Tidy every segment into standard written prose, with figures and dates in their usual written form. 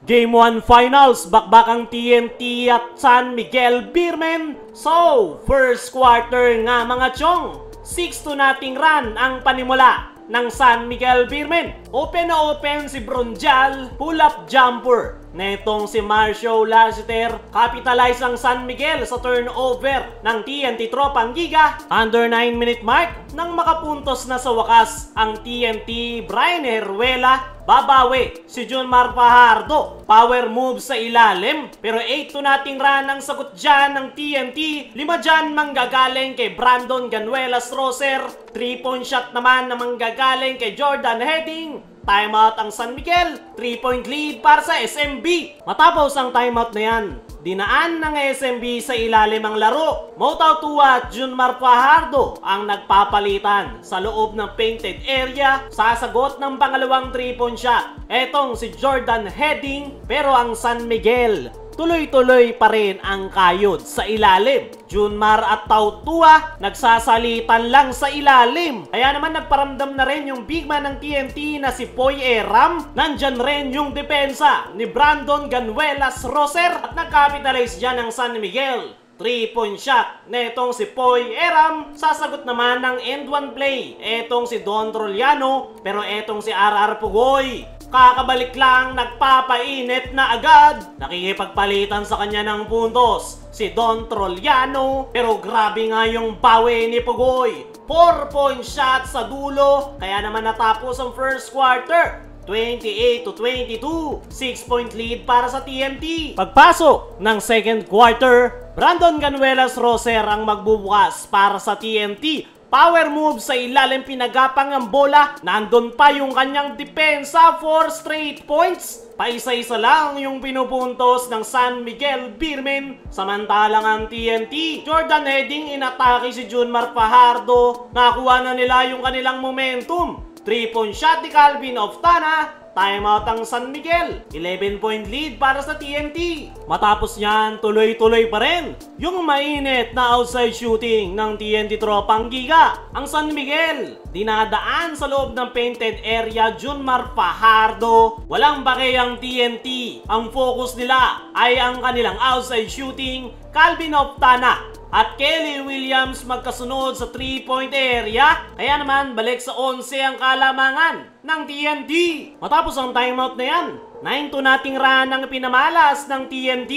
Game 1 Finals, bakbak ang TNT at San Miguel Beermen. So, first quarter nga mga chong, 6-2 nating run ang panimula ng San Miguel Beermen. Open na open si Bronjal, pull-up jumper. Netong si Marcio Lassiter, capitalize ang San Miguel sa turnover ng TNT Tropang Giga. Under 9-minute mark, nang makapuntos na sa wakas ang TNT, Brian Heruela, babawi si Junmar Fajardo. Power move sa ilalim, pero 8-2 nating run ang sagot dyan ng TNT. 5 dyan manggagaling kay Brandon Ganuelas Roser. 3-point shot naman na manggagaling kay Jordan Heading. Timeout ang San Miguel, 3-point lead para sa SMB. Matapos ang timeout na yan, dinaan ng SMB sa ilalim ang laro. Motaw Tua at Junmar Fajardo ang nagpapalitan sa loob ng painted area. Sasagot ng pangalawang 3-point shot etong si Jordan Heading, pero ang San Miguel tuloy-tuloy pa rin ang kayod sa ilalim. Junmar at Tautua nagsasalitan lang sa ilalim. Kaya naman nagparamdam na rin yung big man ng TNT na si Poy Eram. Nandyan rin yung depensa ni Brandon Ganuelas Roser at nagkapitalize dyan ang San Miguel. 3-point shot netong si Poy Eram. Sasagot naman ng end one play etong si Don Troliano, pero etong si RR Pugoy kakabalik lang, nagpapainit na agad. Nakikipagpalitan sa kanya ng puntos si Don Troliano, pero grabe nga yung bawi ni Pugoy. 4-point shot sa dulo, kaya naman natapos ang first quarter 28-22, 6-point lead para sa TNT. Pagpasok ng second quarter, Brandon Ganuelas Roser ang magbubukas para sa TNT. Power move sa ilalim, pinagapang ang bola. Nandun pa yung kanyang depensa for straight points. Paisa-isa lang yung pinupuntos ng San Miguel Beermen. Samantalang ang TNT, Jordan Heading inatake si Junmar Fajardo. Nakuha na nila yung kanilang momentum. 3-point shot ni Calvin Oftana. Timeout ang San Miguel. 11-point lead para sa TNT. Matapos niyan, tuloy-tuloy pa rin yung mainit na outside shooting ng TNT Tropang Giga. Ang San Miguel, dinadaan sa loob ng painted area, Junmar Fajardo. Walang bake ang TNT. Ang focus nila ay ang kanilang outside shooting. Calvin Oftana at Kelly Williams magkasunod sa 3-point area. Kaya naman balik sa 11 ang kalamangan ng TNT. Matapos ang timeout na yan, 9-2 nating run ang pinamalas ng TNT.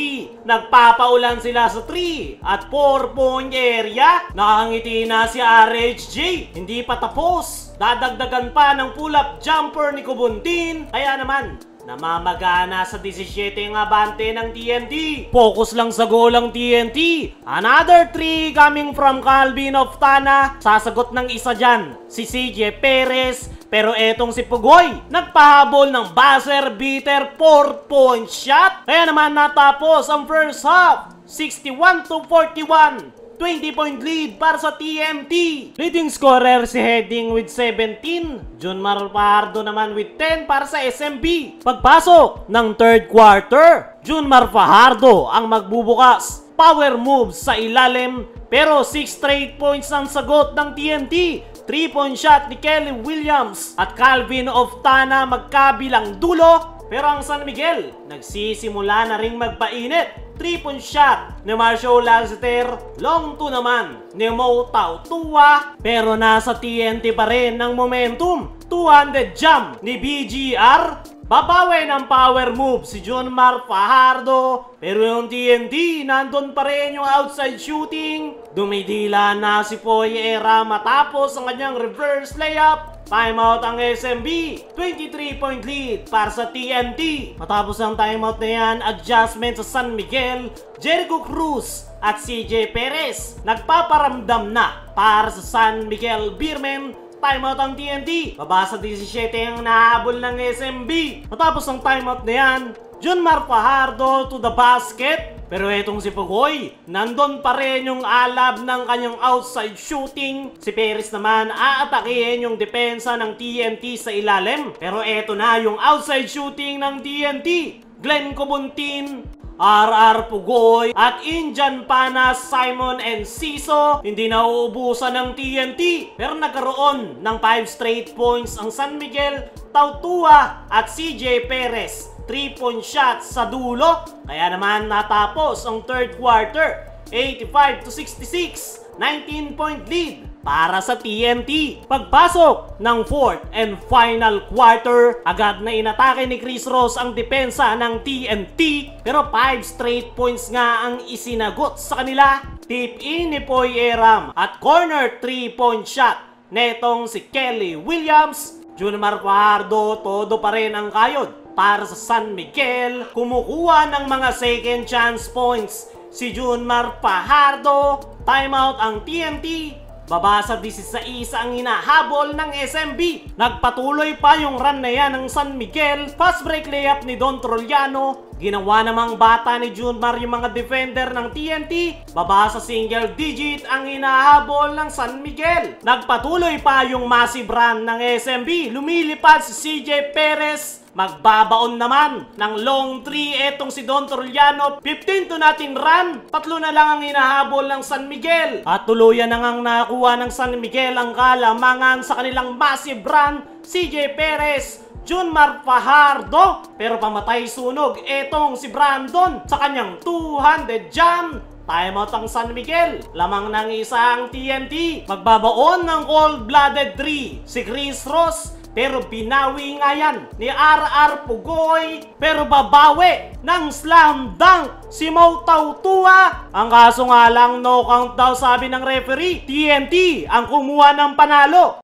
Nagpapaulan sila sa 3 at 4-point area. Nakangiti na si RHJ. Hindi pa tapos. Dadagdagan pa ng pull-up jumper ni Kubuntin. Kaya naman, namamagana sa 17 ang abante ng TNT. Focus lang sa goal ang TNT. Another 3 coming from Calvin Oftana. Sasagot ng isa dyan, si CJ Perez. Pero etong si Pugoy, nagpahabol ng buzzer beater 4-point shot. Kaya naman natapos ang first half, 61-41. 20-point lead para sa TNT. Leading scorer si Heading with 17. Junmar Fajardo naman with 10 para sa SMB. Pagpasok ng third quarter, Junmar Fajardo ang magbubukas. Power moves sa ilalim, pero 6 straight points ang sagot ng TNT. 3-point shot ni Kelly Williams at Calvin Oftana magkabilang dulo. Pero ang San Miguel, nagsisimula na ring magpainit. 3-point shot ni Marcio Lassiter. Long 2 naman ni Motaw Tua. Pero nasa TNT pa rin ang momentum. 200 jump ni BGR. Babawi ng power move si Junmar Fajardo. Pero yung TNT, nandun pa rin yung outside shooting. Dumidila na si Poy Era matapos ang kanyang reverse layup. Timeout ang SMB. 23-point lead para sa TNT. Matapos ang timeout na yan, adjustment sa San Miguel. Jericho Cruz at CJ Perez nagpaparamdam na para sa San Miguel Beermen. Timeout ang TNT. Baba sa 17 ang nahabol ng SMB. Matapos ang timeout na yan, Junmar Fajardo to the basket. Pero etong si Pugoy, nandun pa rin yung alab ng kanyang outside shooting. Si Perez naman aatakihin yung depensa ng TNT sa ilalim. Pero eto na yung outside shooting ng TNT. Glenn Kubuntin, RR Pugoy at Indian Panas, Simon Enciso. Hindi nauubusan ng TNT, pero nagkaroon ng 5 straight points ang San Miguel, Tautua at CJ Perez. 3-point shot sa dulo. Kaya naman natapos ang third quarter 85-66, 19-point lead para sa TNT. Pagpasok ng fourth and final quarter, agad na inatake ni Chris Ross ang depensa ng TNT, pero 5 straight points nga ang isinagot sa kanila. Tip in ni Poy Eram at corner 3-point shot netong si Kelly Williams. Junmar Fajardo, todo pa rin ang kayod para sa San Miguel. Kumukuha ng mga second chance points si Junmar Fajardo. Timeout ang TNT. Baba sa 16 ang hinahabol ng SMB. Nagpatuloy pa yung run na yan ng San Miguel. Fast break layup ni Don Trollano. Ginawa namang bata ni Junmar yung mga defender ng TNT. Baba sa single digit ang hinahabol ng San Miguel. Nagpatuloy pa yung massive run ng SMB. Lumilipad si CJ Perez. Magbabaon naman ng long 3 etong si Don Trollano. 15 to natin run. 3 na lang ang hinahabol ng San Miguel. At tuluyan na ngang nakakuha ng San Miguel ang kalamangan sa kanilang massive run. CJ Perez, Junmar Fajardo, pero pamatay sunog etong si Brandon sa kanyang 200 jam. Timeout ang San Miguel. Lamang ng isang TNT. Magbabaon ng cold-blooded 3 si Chris Ross. Pero binawi nga yan ni RR Pugoy. Pero babawi ng slam dunk si Mau Tautua. Ang kaso nga lang no count daw sabi ng referee. TNT ang kumuha ng panalo.